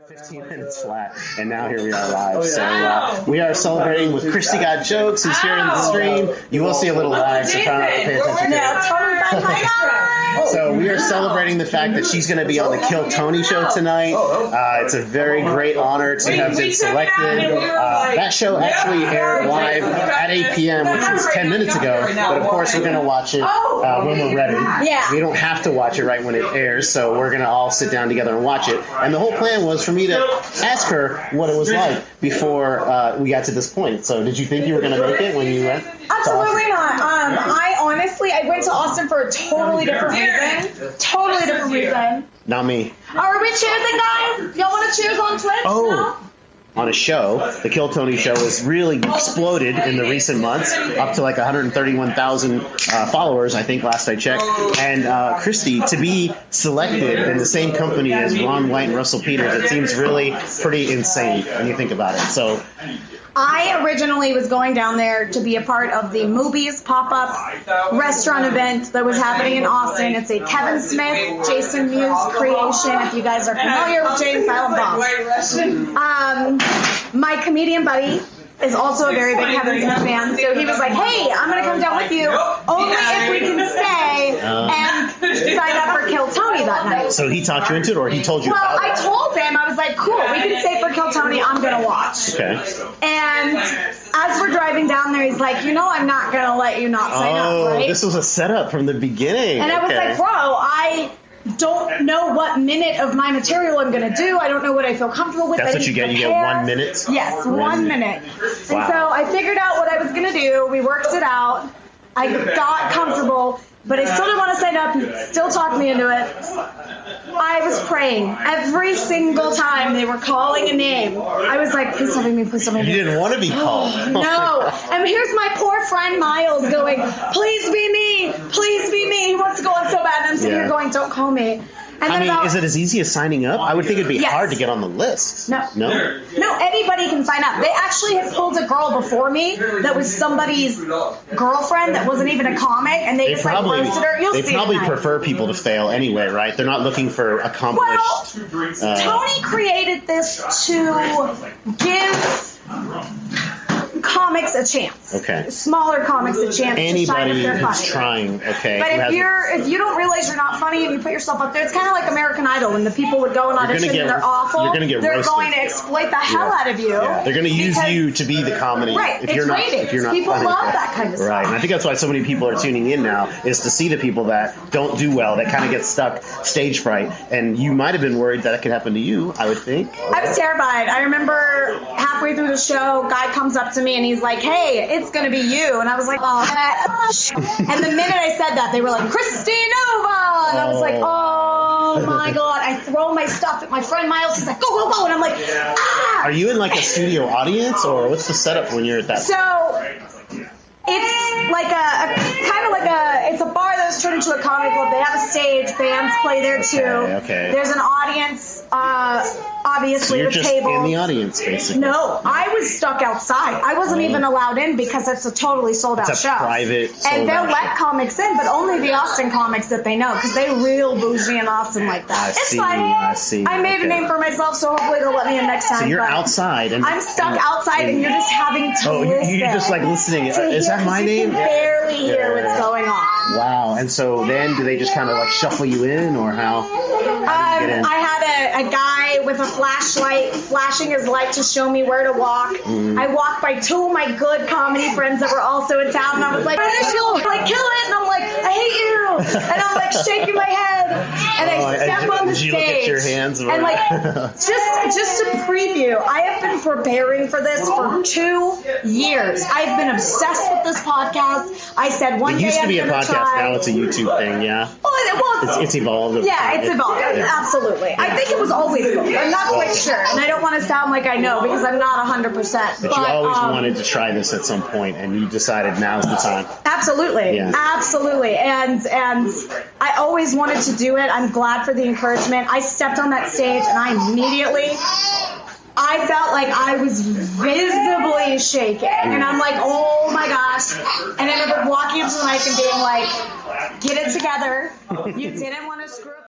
15 minutes flat, and now here we are live. So we are celebrating with KristieGotJokes, who's here in the stream. You will see a little lag, so try not to pay attention to it. So we are celebrating the fact that she's going to be on the Kill Tony show tonight. It's a very great honor to have been selected. That show actually aired live at 8 p.m., which was 10 minutes ago, but of course we're going to watch it when we're ready. Yeah. We don't have to watch it right when it airs, so we're going to all sit down together and watch it. And the whole plan was for me to ask her what it was like before we got to this point. So did you think you were going to make it when you went? Absolutely not. I went to Austin for a totally different reason. Totally different reason. Not me. Are we choosing, guys? Y'all want to choose on Twitch? No? On a show, the Kill Tony show has really exploded in the recent months, up to like 131,000 followers, I think, last I checked. And Kristie, to be selected in the same company as Ron White and Russell Peters, it seems really pretty insane when you think about it. So I originally was going down there to be a part of the Movies pop-up restaurant event that was happening in Austin. It's a Kevin Smith, Jason Mewes creation, if you guys are familiar with Jay and Silent Bob. My comedian buddy is also a very big Kevin Smith fan, so he was like, hey, I'm going to come down with you, only if we can stay and sign up for Kill Tony that night. So he talked you into it, or he told you about it? Well, I told him, I was like, cool, we can stay for Kill Tony, I'm going to watch. Okay. And as we're driving down there, he's like, I'm not going to let you not sign up, right? This was a setup from the beginning. And I was like, bro, I don't know what minute of my material I'm going to do. I don't know what I feel comfortable with. That's what you get? You get 1 minute? Yes, 1 minute. Wow. And so I figured out what I was going to do. We worked it out. I got comfortable, but I still didn't want to sign up. He still talked me into it. I was praying every single time they were calling a name. I was like, please tell me, please tell me. You didn't want to be called. No. And here's my poor friend Miles going, please be me. Please be me. He wants to go on so bad. And I'm sitting here going, don't call me. And is it as easy as signing up? I would think it'd be hard to get on the list. No. No? No, anybody can sign up. They actually had pulled a girl before me that was somebody's girlfriend that wasn't even a comic, and they just roasted her. You'll see. They probably prefer people to fail anyway, right? They're not looking for accomplished. Well, Tony created this to give comics a chance. Okay. Smaller comics a chance to shine if they're funny. Who's trying, okay. But if you don't realize you're not funny and you put yourself up there, it's kind of like American Idol when the people would go and audition and they're awful. You're going to get roasted. They're going to exploit the hell out of you. Yeah. They're going to use you to be the comedy. Right. If you're not people funny. love that kind of stuff. Right. And I think that's why so many people are tuning in now, is to see the people that don't do well, that kind of get stuck, stage fright. And you might have been worried that it could happen to you, I would think. I was terrified. I remember halfway through the show, a guy comes up to me and he's like, hey, it's going to be you. And I was like, and the minute I said that, they were like, Kristie Nova. And I was like, oh my God. I throw my stuff at my friend Miles. He's like, go, go, go. And I'm like, ah. Are you in like a studio audience, or what's the setup when you're at that? So it's like it's a bar that was turned into a comedy club. They have a stage, bands play there too. Okay. There's an audience, obviously, with tables. So you're just in the audience, basically. No, I was stuck outside. I wasn't even allowed in because it's a totally sold out show. It's a private sold and they'll out let comics in, but only the Austin comics that they know, because they real bougie in Austin like that. It's fine. I see. I made a name for myself, so hopefully they'll let me in next time. So you're outside. And I'm stuck outside, and you're just having to listen. You're just like listening. Is that my name? You can barely hear what's going on. Wow. And so then do they just kind of like shuffle you in, or how? I had a guy with a flashlight flashing his light to show me where to walk. I walked by two of my good comedy friends that were also in town, and I was like, kill it. And I'm like, I hate you. And I'm like shaking my head. And I step on the stage. Did you look at your hands? And like, just to preview, I have been preparing for this for 2 years. I've been obsessed with this podcast. I said one day I'm going to try. It used to be a podcast, now it's a YouTube thing, yeah? Well, it's evolved. Yeah, it's evolved. Yeah. Absolutely. I think it was always evolved. I'm not quite sure. And I don't want to sound like I know, because I'm not 100%. But you always wanted to try this at some point, and you decided now's the time. Absolutely. Yeah. Absolutely. And I always wanted to do it. I'm glad for the encouragement. I stepped on that stage, and I felt like I was visibly shaking. And I'm like, oh my gosh. And I remember walking up to the mic and being like, get it together. You didn't want to screw